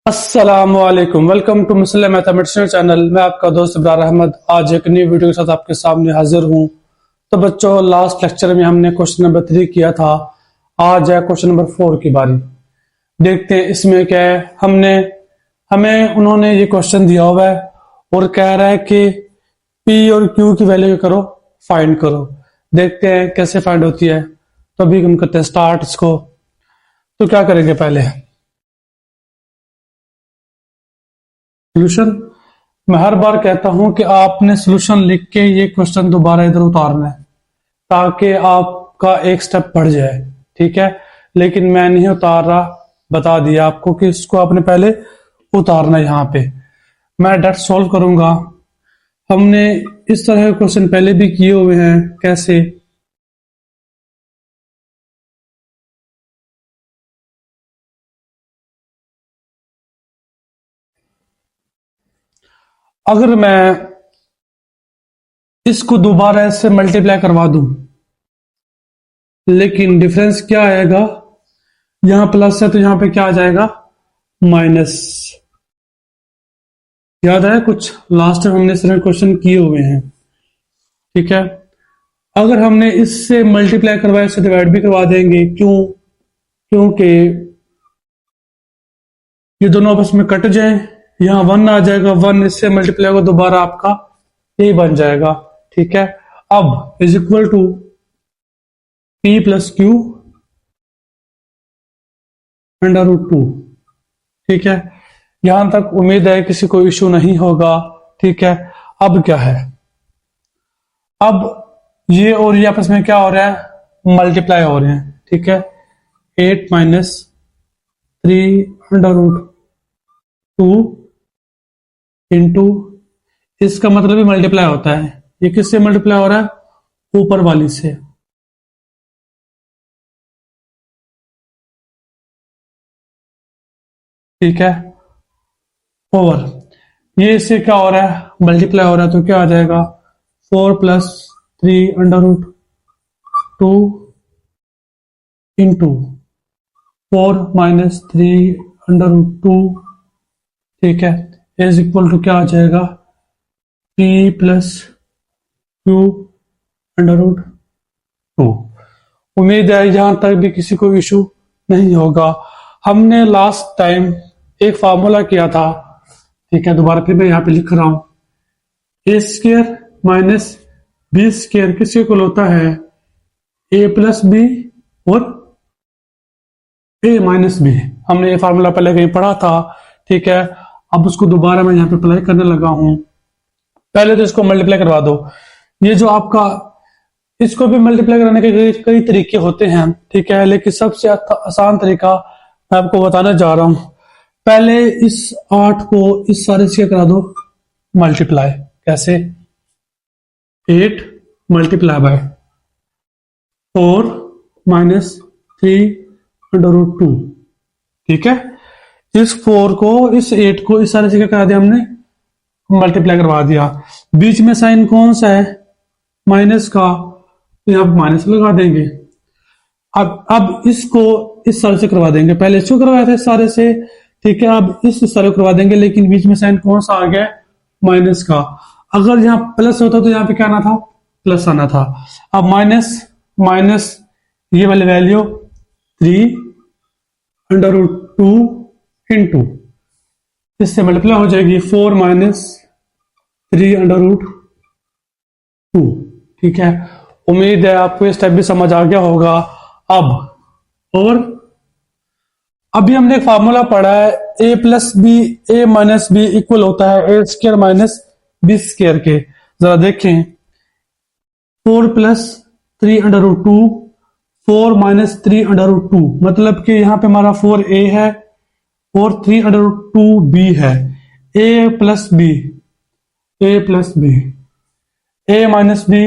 अस्सलामुअलैकुम, welcome to Muslim mathematician channel. मैं आपका दोस्त इब्रार अहमद आज एक नई वीडियो के साथ आपके सामने हाजिर हूं। तो बच्चों, लास्ट लेक्चर में हमने क्वेश्चन नंबर 3 किया था। आज है क्वेश्चन नंबर 4 की बारी। देखते हैं इसमें क्या है। हमें उन्होंने ये क्वेश्चन दिया हुआ है और कह रहा है कि पी और क्यू की वैल्यू करो, फाइंड करो। देखते हैं कैसे फाइंड होती है। तो अभी हम करते हैं स्टार्ट इसको। तो क्या करेंगे, पहले सोल्यूशन। मैं हर बार कहता हूं कि आपने सोल्यूशन लिख के ये क्वेश्चन दोबारा इधर उतारना है ताकि आपका एक स्टेप बढ़ जाए, ठीक है। लेकिन मैं नहीं उतार रहा, बता दिया आपको कि इसको आपने पहले उतारना है। यहाँ पे मैं डायरेक्ट सॉल्व करूंगा। हमने इस तरह के क्वेश्चन पहले भी किए हुए हैं। कैसे? अगर मैं इसको दोबारा से मल्टीप्लाई करवा दूं, लेकिन डिफरेंस क्या आएगा, यहां प्लस है तो यहां पे क्या आ जाएगा, माइनस। याद है कुछ? लास्ट टाइम हमने सारे क्वेश्चन किए हुए हैं, ठीक है। अगर हमने इससे मल्टीप्लाई करवाया, इससे डिवाइड भी करवा देंगे। क्यों? क्योंकि ये दोनों आपस में कट जाए, यहां 1 आ जाएगा, 1 इससे मल्टीप्लाई होगा, दोबारा आपका ये बन जाएगा, ठीक है। अब is equal to P plus Q under root 2, ठीक है। यहां तक उम्मीद है किसी को इश्यू नहीं होगा, ठीक है। अब क्या है, अब ये और ये आपस में क्या हो रहा है, मल्टीप्लाई हो रहे हैं, ठीक है। 8 माइनस 3 अंडर रूट 2 इंटू, इसका मतलब भी मल्टीप्लाई होता है। ये किससे मल्टीप्लाई हो रहा है? ऊपर वाली से, ठीक है। ओवर ये इससे क्या हो रहा है, मल्टीप्लाई हो रहा है, तो क्या आ जाएगा, 4 plus 3 under root 2 into 4 minus 3 under root 2, ठीक है। इज इक्वल टू क्या आ जाएगा, P plus Q under root 2। उम्मीद है यहां तक भी किसी को इशू नहीं होगा। हमने लास्ट टाइम एक फार्मूला किया था, ठीक है। दोबारा फिर मैं यहां पे लिख रहा हूं। ए स्क्र माइनस बी स्क्र किसके इक्वल होता है, ए प्लस बी और ए माइनस बी। हमने ये फार्मूला पहले कहीं पढ़ा था, ठीक है। अब उसको दोबारा मैं यहाँ पे अप्लाई करने लगा हूं। पहले तो इसको मल्टीप्लाई करवा दो। ये जो आपका, इसको भी मल्टीप्लाई कराने के कई तरीके होते हैं, ठीक है। लेकिन सबसे आसान तरीका मैं आपको बताने जा रहा हूं। पहले इस 8 को इस सारे से करा दो मल्टीप्लाई। कैसे? 8 multiply by 4 minus 3 under root 2, ठीक है। इस 4 को, इस 8 को इस सारे से क्या करा दिया हमने, मल्टीप्लाई करवा दिया। बीच में साइन कौन सा है, माइनस का, तो यहां पर माइनस लगा देंगे। अब इसको इस सारे से करवा देंगे। पहले इसको करवाया था इस सारे से, ठीक है। अब इस सारे को करवा देंगे, लेकिन बीच में साइन कौन सा आ गया, माइनस का। अगर यहाँ प्लस होता तो यहाँ पे क्या आना था, प्लस आना था। अब माइनस माइनस ये वाली वैल्यू 3 अंडर रूट 2 इंटू, इससे मल्टीप्लाई हो जाएगी 4 माइनस 3 अंडर रूट 2, ठीक है। उम्मीद है आपको ये स्टेप भी समझ आ गया होगा। अब और अभी हमने एक फार्मूला पढ़ा है, A plus B, A minus B equal होता है A square minus B square के। जरा देखें, 4 plus 3 under root 2, 4 minus 3 under root 2, मतलब कि यहां पे हमारा 4a है और 3 अंडर रूट 2b है। A plus B, A plus B, A minus B,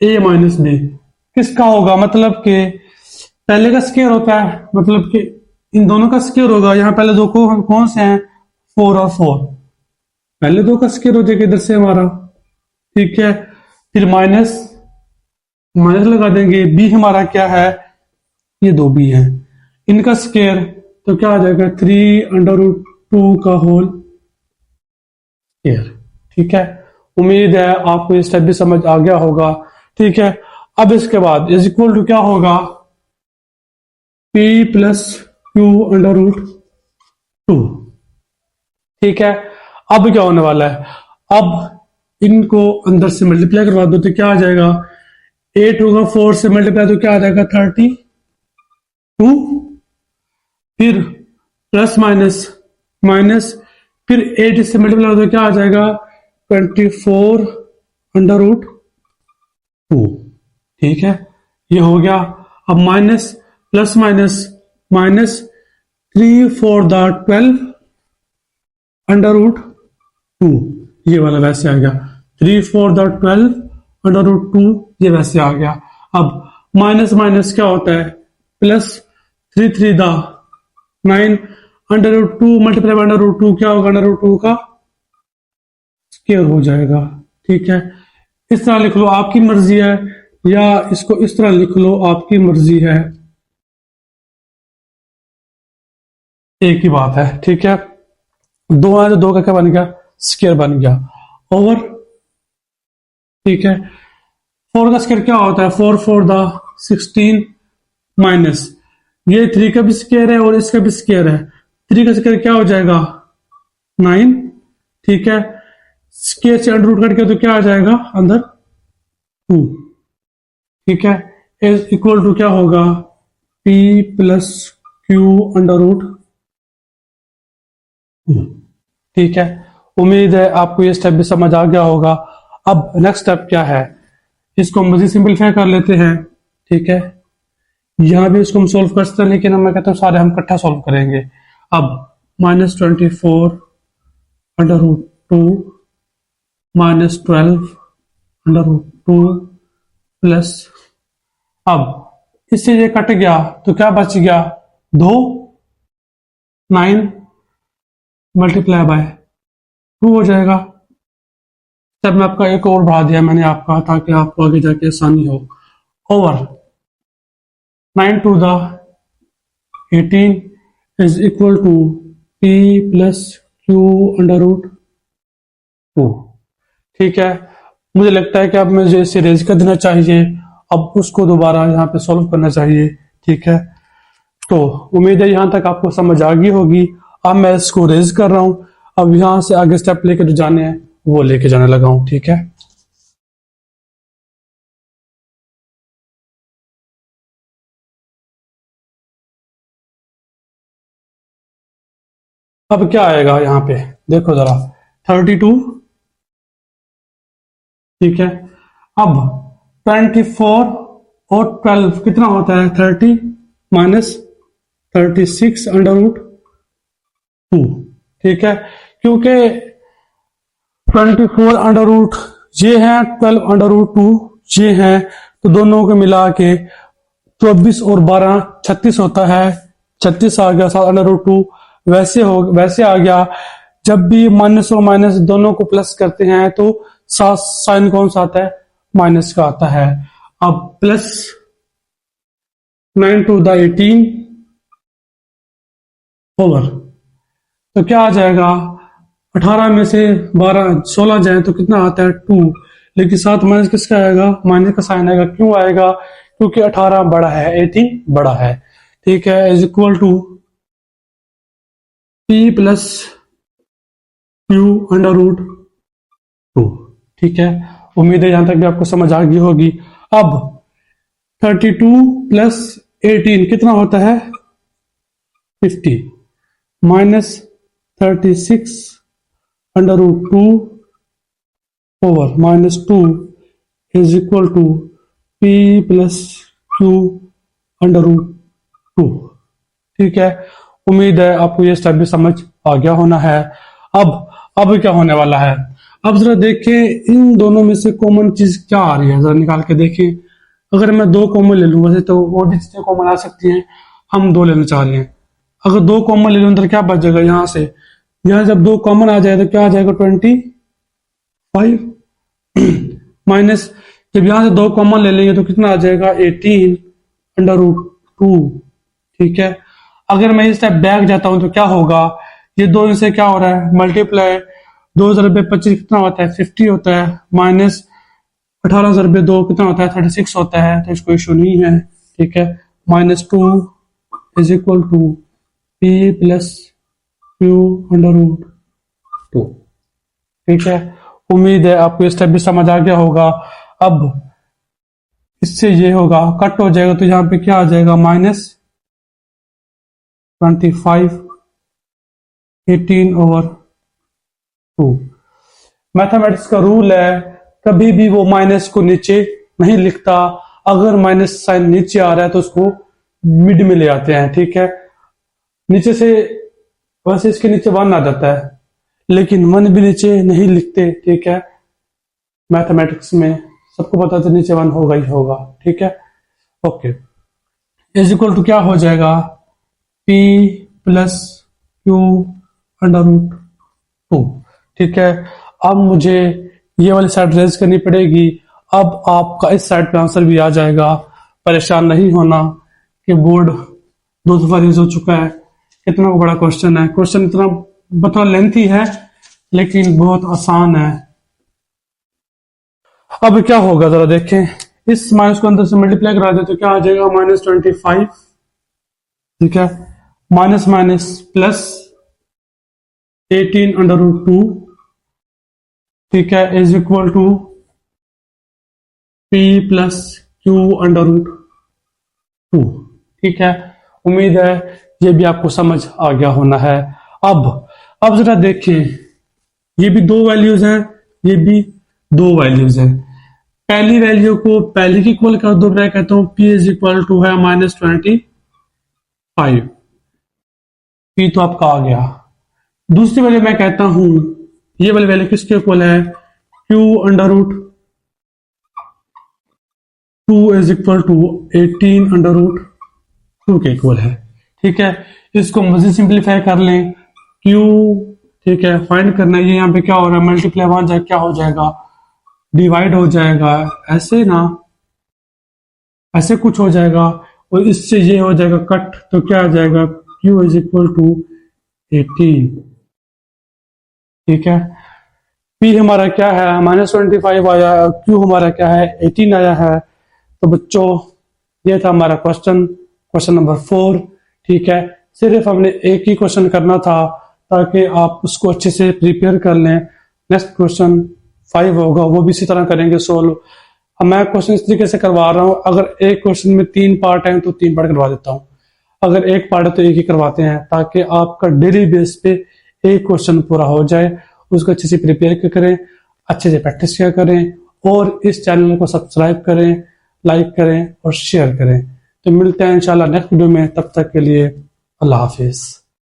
A minus B किसका होगा, मतलब कि पहले का स्क्वायर होता है, मतलब कि इन दोनों का स्क्वायर होगा। यहां पहले दो को कौन से हैं, 4 और 4, पहले दो का स्क्वायर हो जाएगा इधर से हमारा, ठीक है। फिर माइनस माइनस लगा देंगे। बी हमारा क्या है, ये 2b है, इनका स्क्वायर तो क्या आ जाएगा, 3 अंडर रूट 2 का होल स्क्वायर। ठीक है, उम्मीद है आपको ये स्टेप भी समझ आ गया होगा। ठीक है, अब इसके बाद इज इक्वल टू क्या होगा, p plus Q under root 2। ठीक है, अब क्या होने वाला है, अब इनको अंदर से मल्टीप्लाई करवा दो तो क्या आ जाएगा, 8 होगा, 4 से मल्टीप्लाई तो क्या आ जाएगा 32, फिर प्लस माइनस माइनस, फिर 8 से मल्टीप्लाई तो क्या आ जाएगा 24 अंडर रूट 2। ठीक है, ये हो गया। अब minus plus minus minus 3 4 12 under root 2, ये वाला वैसे आ गया, 3 4 12 अंडर रूट 2, ये वैसे आ गया। अब माइनस माइनस क्या होता है, plus 3 3 9 under root 2 multiply under root 2 क्या होगा, अंडर रूट 2 का स्क्वायर हो जाएगा। ठीक है, इस तरह लिख लो आपकी मर्जी है, या इसको इस तरह लिख लो आपकी मर्जी है, एक ही बात है। ठीक है, 2 है तो 2 का क्या बन गया, स्क्वायर बन गया, ओवर। ठीक है, 4 का स्क्वायर क्या होता है, 4 4 16 माइनस ये 3 का भी स्क्वायर है और इसका भी स्क्वायर है, 3 का स्क्वायर क्या हो जाएगा 9। ठीक है, स्क्वायर से अंडर रूट कट के तो क्या आ जाएगा अंदर 2। ठीक है, इज इक्वल टू क्या होगा, p plus Q under root 2। ठीक है, उम्मीद है आपको ये स्टेप भी समझ आ गया होगा। अब नेक्स्ट स्टेप क्या है, इसको हम मजीद सिंपलीफाई कर लेते हैं। ठीक है, यहां भी इसको हम सोल्व कर सकते हैं, लेकिन मैं कहता हूँ सारे हम इकट्ठा सोल्व करेंगे। अब -24 under root 2 -12 under root 2 plus, अब इससे ये कट गया तो क्या बच गया 2, 9 मल्टीप्लाई बाय 2 हो जाएगा। तब मैं आपका एक और बढ़ा दिया मैंने आपका, ताकि आपको आगे जाके आसानी हो, over 9 to the 18 is equal to p plus Q under root 2। ठीक है, मुझे लगता है कि अब मुझे इसे रेज कर देना चाहिए, अब उसको दोबारा यहाँ पे सॉल्व करना चाहिए। ठीक है, तो उम्मीद है यहां तक आपको समझ आ गई होगी। अब मैं इसको रेज कर रहा हूं, अब यहां से आगे स्टेप लेके जो जाने हैं वो लेके जाने लगा हूं। ठीक है, अब क्या आएगा यहाँ पे देखो जरा, 32। ठीक है, अब 24 और 12 कितना होता है 30 माइनस 36 अंडर रूट 2। ठीक है, क्योंकि 24 अंडर रूट ये है, 12 अंडर रूट 2 ये है, तो दोनों को मिला के 24 और 12 36 होता है, 36 आ गया, 7 अंडर रूट 2 वैसे आ गया। जब भी माइनस और माइनस दोनों को प्लस करते हैं तो साइन कौन सा आता है, माइनस का आता है। अब प्लस 9 to the 18 ओवर, तो क्या आ जाएगा, 18 में से 12 16 जाए तो कितना आता है 2, लेकिन साथ माइनस किसका आएगा, माइनस का साइन आएगा। क्यों आएगा, क्योंकि 18 बड़ा है, 18 बड़ा है। ठीक है, is equal to p plus Q under root 2। ठीक है, उम्मीद है यहां तक भी आपको समझ आ गई होगी। अब 32 प्लस 18 कितना होता है 50 minus 36 under root 2 over -2 is equal to p plus Q under root 2। ठीक है, उम्मीद है आपको ये स्टेप भी समझ आ गया होना है। अब क्या होने वाला है, अब जरा देखें इन दोनों में से कॉमन चीज क्या आ रही है, जरा निकाल के देखें। अगर मैं 2 कॉमन ले लूं, वैसे तो और भी चीजें कॉमन आ सकती हैं, हम 2 लेना चाह रहे हैं। अगर 2 कॉमन ले लूं तो क्या बच जाएगा, यहां से यहां जब 2 कॉमन आ जाए तो क्या आ जाएगा 25 माइनस, जब यहां से 2 कॉमन ले लेंगे तो कितना आ जाएगा 18 अंडर रूट 2। ठीक है, अगर मैं इस स्टेप बैक जाता हूं तो क्या होगा, ये दो इनसे क्या हो रहा है, मल्टीप्लाई। 2,25 कितना होता है, 50 होता है, माइनस 18,2 कितना होता है, 36 होता है, तो इसको इशू नहीं है, ठीक है। -2 is equal to P plus Q under root 2, ठीक है। उम्मीद है आपको ये स्टेप भी समझ आ गया होगा। अब इससे ये होगा, कट हो जाएगा, तो यहाँ पे क्या आ जाएगा, -25 18/2। मैथमेटिक्स का रूल है, कभी भी वो माइनस को नीचे नहीं लिखता। अगर माइनस साइन नीचे आ रहा है तो उसको मिड में ले आते हैं, ठीक है। नीचे से वैसे इसके नीचे 1 आ जाता है, लेकिन 1 भी नीचे नहीं लिखते, ठीक है। मैथमेटिक्स में सबको पता था नीचे 1 होगा ही होगा, ठीक है। ओके, इज इक्वल टू क्या हो जाएगा, P plus Q under root 2, ठीक है। अब मुझे ये वाली साइड रेज करनी पड़ेगी। अब आपका इस साइड पे आंसर भी आ जाएगा, परेशान नहीं होना कि बोर्ड 2 दफा रेज हो चुका है। कितना बड़ा क्वेश्चन है, क्वेश्चन इतना बता लेंथी है लेकिन बहुत आसान है। अब क्या होगा जरा देखें, इस माइनस को अंदर से मल्टीप्लाई करा दे तो क्या आ जाएगा, -25, ठीक है, माइनस माइनस प्लस 18/2, ठीक है, is equal to P plus Q under root 2, ठीक है। उम्मीद है ये भी आपको समझ आ गया होना है। अब जरा देखें, ये भी 2 वैल्यूज हैं, ये भी 2 वैल्यूज हैं। पहली वैल्यू को पहले की इक्वल कर दो, मैं कहता हूं P इज इक्वल टू है -25, P तो आपका आ गया। दूसरी वैल्यू मैं कहता हूं, ये वाली वैल्यू किसके इक्वल है, Q under root 2 is equal to 18/2 के इक्वल है, ठीक है। इसको मजीद सिंप्लीफाई कर लें, Q, ठीक है, फाइंड करना है। ये यहाँ पे क्या हो रहा है, मल्टीप्लाई 1 जाए क्या हो जाएगा, डिवाइड हो जाएगा, ऐसे ना, ऐसे कुछ हो जाएगा, और इससे ये हो जाएगा कट, तो क्या आ जाएगा, Q इज इक्वल टू 18, ठीक है। P हमारा क्या है, -25 आया, Q हमारा क्या है, 18 आया है। तो बच्चों ये था हमारा क्वेश्चन नंबर 4, ठीक है। सिर्फ हमने एक ही क्वेश्चन करना था ताकि आप उसको अच्छे से प्रिपेयर कर लें। नेक्स्ट क्वेश्चन 5 होगा, वो भी इसी तरह करेंगे सोल्व। मैं क्वेश्चन इस तरीके से करवा रहा हूँ, अगर एक क्वेश्चन में 3 पार्ट हैं तो 3 पार्ट करवा देता हूँ, अगर एक पार्ट है तो एक ही करवाते हैं, ताकि आपका डेली बेस पे एक क्वेश्चन पूरा हो जाए। उसको अच्छे से प्रिपेयर करें, अच्छे से प्रैक्टिस किया करें, और इस चैनल को सब्सक्राइब करें, लाइक करें और शेयर करें। तो मिलते हैं इंशाल्लाह नेक्स्ट वीडियो में, तब तक के लिए अल्लाह हाफिज।